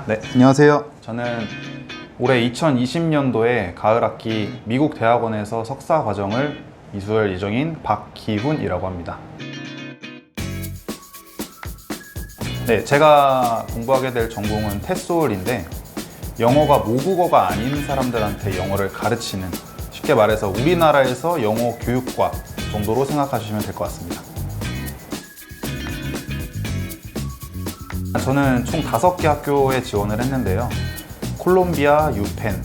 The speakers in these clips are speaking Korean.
네, 안녕하세요. 저는 올해 2020년도에 가을 학기 미국 대학원에서 석사 과정을 이수할 예정인 박기훈이라고 합니다. 네, 제가 공부하게 될 전공은 테솔인데 영어가 모국어가 아닌 사람들한테 영어를 가르치는, 쉽게 말해서 우리나라에서 영어 교육과 정도로 생각하시면 될 것 같습니다. 저는 총 5개 학교에 지원을 했는데요. 콜롬비아, 유펜,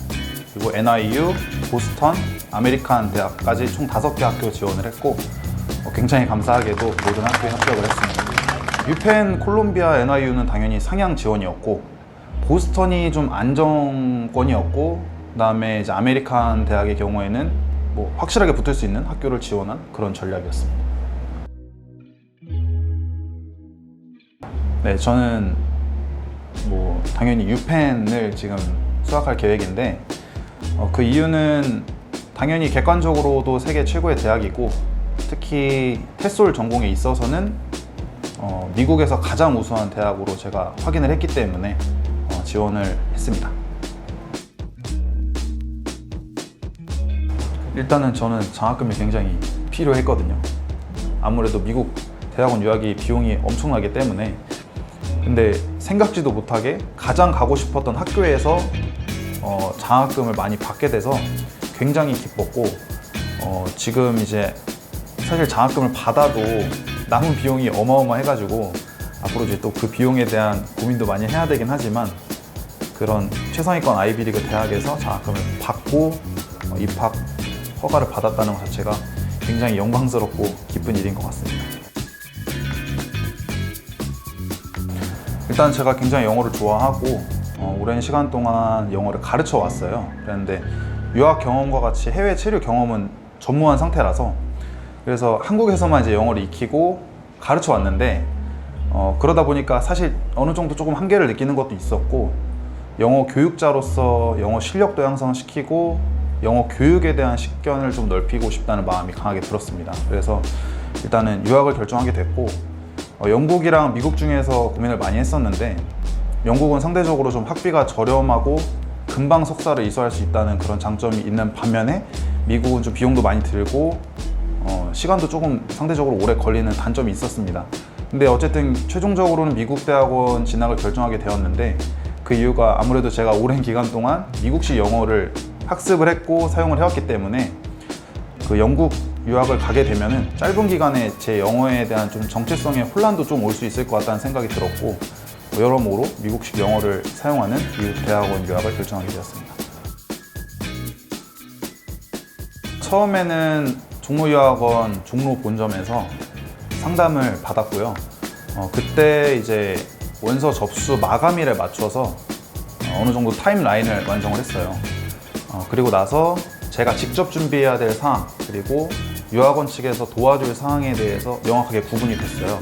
그리고 NIU, 보스턴, 아메리칸 대학까지 총 5개 학교 지원을 했고 굉장히 감사하게도 모든 학교에 합격을 했습니다. 유펜, 콜롬비아, NIU는 당연히 상향 지원이었고 보스턴이 좀 안정권이었고 그다음에 이제 아메리칸 대학의 경우에는 뭐 확실하게 붙을 수 있는 학교를 지원한 그런 전략이었습니다. 네, 저는 뭐 당연히 유펜을 지금 수학할 계획인데 그 이유는 당연히 객관적으로도 세계 최고의 대학이고 특히 테솔 전공에 있어서는 미국에서 가장 우수한 대학으로 제가 확인을 했기 때문에 지원을 했습니다. 일단은 저는 장학금이 굉장히 필요했거든요. 아무래도 미국 대학원 유학이 비용이 엄청나기 때문에. 근데 생각지도 못하게 가장 가고 싶었던 학교에서 장학금을 많이 받게 돼서 굉장히 기뻤고 지금 이제 사실 장학금을 받아도 남은 비용이 어마어마해가지고 앞으로 이제 또 그 비용에 대한 고민도 많이 해야 되긴 하지만 그런 최상위권 아이비리그 대학에서 장학금을 받고 입학 허가를 받았다는 것 자체가 굉장히 영광스럽고 기쁜 일인 것 같습니다. 일단 제가 굉장히 영어를 좋아하고 오랜 시간 동안 영어를 가르쳐 왔어요. 그런데 유학 경험과 같이 해외 체류 경험은 전무한 상태라서 그래서 한국에서만 이제 영어를 익히고 가르쳐 왔는데 그러다 보니까 사실 어느 정도 조금 한계를 느끼는 것도 있었고 영어 교육자로서 영어 실력도 향상시키고 영어 교육에 대한 식견을 좀 넓히고 싶다는 마음이 강하게 들었습니다. 그래서 일단은 유학을 결정하게 됐고 영국이랑 미국 중에서 고민을 많이 했었는데 영국은 상대적으로 좀 학비가 저렴하고 금방 석사를 이수할 수 있다는 그런 장점이 있는 반면에 미국은 좀 비용도 많이 들고 시간도 조금 상대적으로 오래 걸리는 단점이 있었습니다. 근데 어쨌든 최종적으로는 미국 대학원 진학을 결정하게 되었는데 그 이유가 아무래도 제가 오랜 기간 동안 미국식 영어를 학습을 했고 사용을 해왔기 때문에 그 영국 유학을 가게 되면은 짧은 기간에 제 영어에 대한 좀 정체성의 혼란도 좀 올 수 있을 것 같다는 생각이 들었고 여러모로 미국식 영어를 사용하는 미국 대학원 유학을 결정하게 되었습니다. 처음에는 종로유학원 종로 본점에서 상담을 받았고요. 그때 이제 원서 접수 마감일에 맞춰서 어느 정도 타임라인을 완성을 했어요. 그리고 나서 제가 직접 준비해야 될 사항 그리고 유학원 측에서 도와줄 사항에 대해서 명확하게 구분이 됐어요.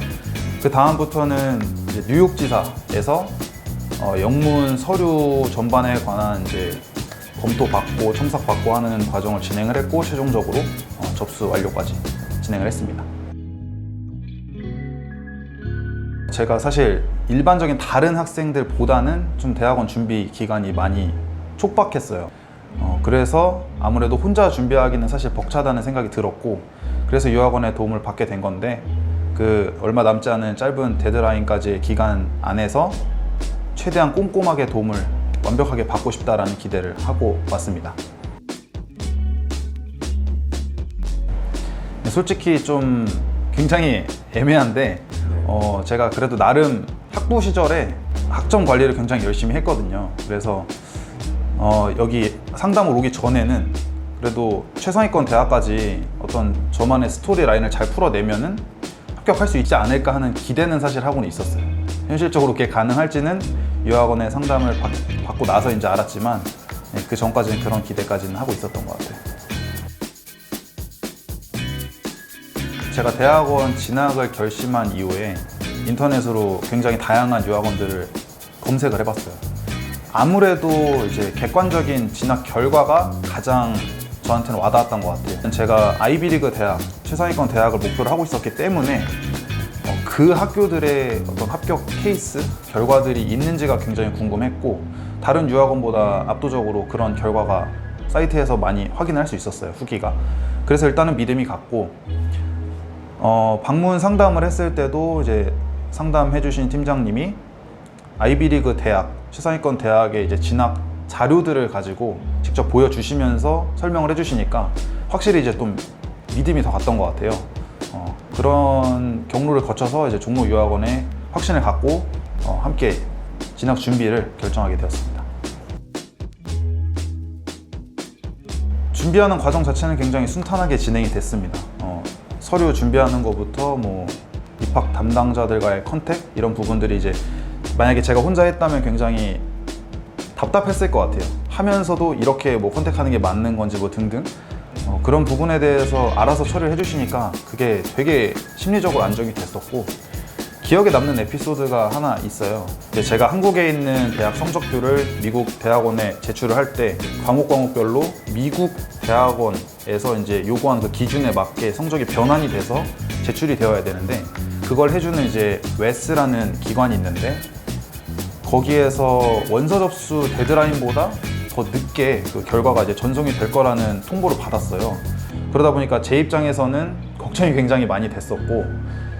그 다음부터는 이제 뉴욕지사에서 영문 서류 전반에 관한 이제 검토받고 첨삭받고 하는 과정을 진행을 했고 최종적으로 접수 완료까지 진행을 했습니다. 제가 사실 일반적인 다른 학생들보다는 좀 대학원 준비 기간이 많이 촉박했어요. 그래서 아무래도 혼자 준비하기는 사실 벅차다는 생각이 들었고 그래서 유학원의 도움을 받게 된 건데 그 얼마 남지 않은 짧은 데드라인까지의 기간 안에서 최대한 꼼꼼하게 도움을 완벽하게 받고 싶다라는 기대를 하고 왔습니다. 솔직히 좀 굉장히 애매한데 제가 그래도 나름 학부 시절에 학점 관리를 굉장히 열심히 했거든요. 그래서 여기 상담을 오기 전에는 그래도 최상위권 대학까지 어떤 저만의 스토리 라인을 잘 풀어내면은 합격할 수 있지 않을까 하는 기대는 사실 하고는 있었어요. 현실적으로 그게 가능할지는 유학원의 상담을 받고 나서 이제 알았지만 그 전까지는 그런 기대까지는 하고 있었던 것 같아요. 제가 대학원 진학을 결심한 이후에 인터넷으로 굉장히 다양한 유학원들을 검색을 해봤어요. 아무래도 이제 객관적인 진학 결과가 가장 저한테는 와닿았던 것 같아요. 제가 아이비리그 대학, 최상위권 대학을 목표로 하고 있었기 때문에 그 학교들의 어떤 합격 케이스, 결과들이 있는지가 굉장히 궁금했고 다른 유학원보다 압도적으로 그런 결과가 사이트에서 많이 확인할 수 있었어요, 후기가. 그래서 일단은 믿음이 갔고 방문 상담을 했을 때도 이제 상담해 주신 팀장님이 아이비리그 대학, 최상위권 대학의 이제 진학 자료들을 가지고 직접 보여주시면서 설명을 해주시니까 확실히 이제 좀 믿음이 더 갔던 것 같아요. 그런 경로를 거쳐서 이제 종로 유학원에 확신을 갖고 함께 진학 준비를 결정하게 되었습니다. 준비하는 과정 자체는 굉장히 순탄하게 진행이 됐습니다. 서류 준비하는 것부터 뭐 입학 담당자들과의 컨택 이런 부분들이 이제 만약에 제가 혼자 했다면 굉장히 답답했을 것 같아요. 하면서도 이렇게 뭐 컨택하는 게 맞는 건지 뭐 등등 그런 부분에 대해서 알아서 처리를 해주시니까 그게 되게 심리적으로 안정이 됐었고 기억에 남는 에피소드가 하나 있어요. 제가 한국에 있는 대학 성적표를 미국 대학원에 제출을 할 때 과목별로 미국 대학원에서 이제 요구하는 그 기준에 맞게 성적이 변환이 돼서 제출이 되어야 되는데 그걸 해주는 이제 웨스라는 기관이 있는데 거기에서 원서 접수 데드라인보다 더 늦게 그 결과가 이제 전송이 될 거라는 통보를 받았어요. 그러다 보니까 제 입장에서는 걱정이 굉장히 많이 됐었고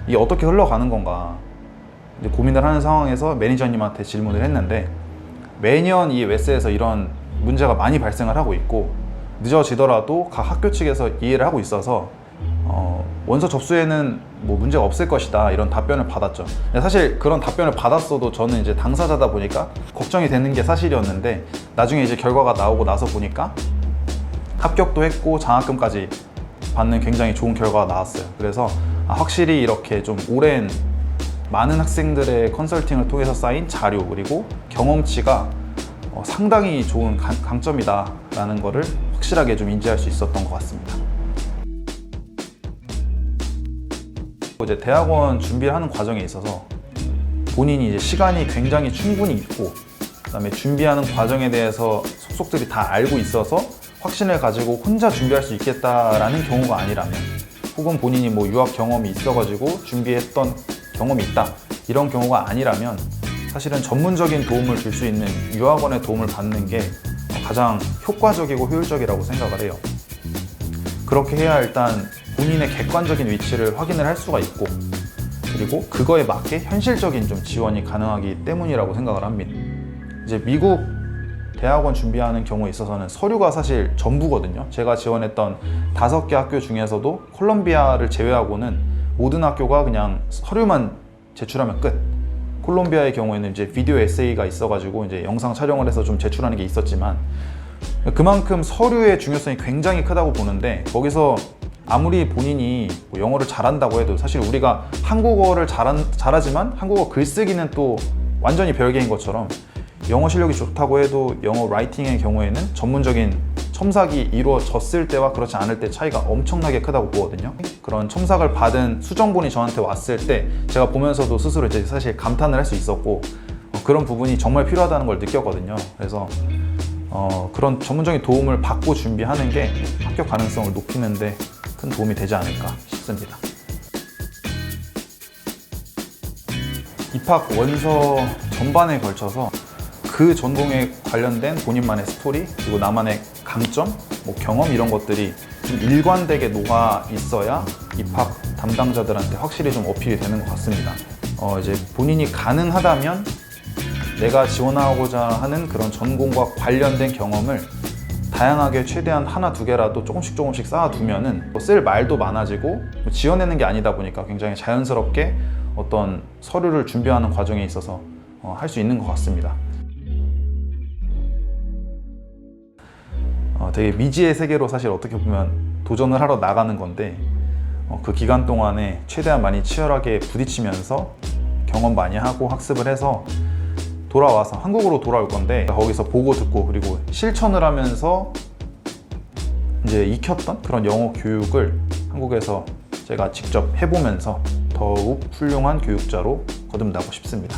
이게 어떻게 흘러가는 건가 이제 고민을 하는 상황에서 매니저님한테 질문을 했는데 매년 이 웨스에서 이런 문제가 많이 발생을 하고 있고 늦어지더라도 각 학교 측에서 이해를 하고 있어서 원서 접수에는 뭐 문제가 없을 것이다 이런 답변을 받았죠. 사실 그런 답변을 받았어도 저는 이제 당사자다 보니까 걱정이 되는 게 사실이었는데 나중에 이제 결과가 나오고 나서 보니까 합격도 했고 장학금까지 받는 굉장히 좋은 결과가 나왔어요. 그래서 확실히 이렇게 좀 오랜 많은 학생들의 컨설팅을 통해서 쌓인 자료 그리고 경험치가 상당히 좋은 강점이다 라는 거를 확실하게 좀 인지할 수 있었던 것 같습니다. 이제 대학원 준비하는 과정에 있어서 본인이 이제 시간이 굉장히 충분히 있고 그다음에 준비하는 과정에 대해서 속속들이 다 알고 있어서 확신을 가지고 혼자 준비할 수 있겠다라는 경우가 아니라면 혹은 본인이 뭐 유학 경험이 있어가지고 준비했던 경험이 있다 이런 경우가 아니라면 사실은 전문적인 도움을 줄 수 있는 유학원의 도움을 받는 게 가장 효과적이고 효율적이라고 생각을 해요. 그렇게 해야 일단 본인의 객관적인 위치를 확인을 할 수가 있고 그리고 그거에 맞게 현실적인 좀 지원이 가능하기 때문이라고 생각을 합니다. 이제 미국 대학원 준비하는 경우에 있어서는 서류가 사실 전부거든요. 제가 지원했던 5개 학교 중에서도 콜롬비아를 제외하고는 모든 학교가 그냥 서류만 제출하면 끝. 콜롬비아의 경우에는 이제 비디오 에세이가 있어가지고 이제 영상 촬영을 해서 좀 제출하는 게 있었지만 그만큼 서류의 중요성이 굉장히 크다고 보는데 거기서 아무리 본인이 뭐 영어를 잘한다고 해도 사실 우리가 한국어를 잘하지만 한국어 글쓰기는 또 완전히 별개인 것처럼 영어 실력이 좋다고 해도 영어 라이팅의 경우에는 전문적인 첨삭이 이루어졌을 때와 그렇지 않을 때 차이가 엄청나게 크다고 보거든요. 그런 첨삭을 받은 수정본이 저한테 왔을 때 제가 보면서도 스스로 이제 사실 감탄을 할 수 있었고 그런 부분이 정말 필요하다는 걸 느꼈거든요. 그래서 그런 전문적인 도움을 받고 준비하는 게 합격 가능성을 높이는 데 큰 도움이 되지 않을까 싶습니다. 입학 원서 전반에 걸쳐서 그 전공에 관련된 본인만의 스토리 그리고 나만의 강점, 뭐 경험 이런 것들이 좀 일관되게 녹아 있어야 입학 담당자들한테 확실히 좀 어필이 되는 것 같습니다. 이제 본인이 가능하다면 내가 지원하고자 하는 그런 전공과 관련된 경험을 다양하게 최대한 하나 두 개라도 조금씩 쌓아두면은 쓸 말도 많아지고 지어내는 게 아니다 보니까 굉장히 자연스럽게 어떤 서류를 준비하는 과정에 있어서 할 수 있는 것 같습니다. 되게 미지의 세계로 사실 어떻게 보면 도전을 하러 나가는 건데 그 기간 동안에 최대한 많이 치열하게 부딪히면서 경험 많이 하고 학습을 해서 돌아와서 한국으로 돌아올 건데 거기서 보고 듣고 그리고 실천을 하면서 이제 익혔던 그런 영어 교육을 한국에서 제가 직접 해보면서 더욱 훌륭한 교육자로 거듭나고 싶습니다.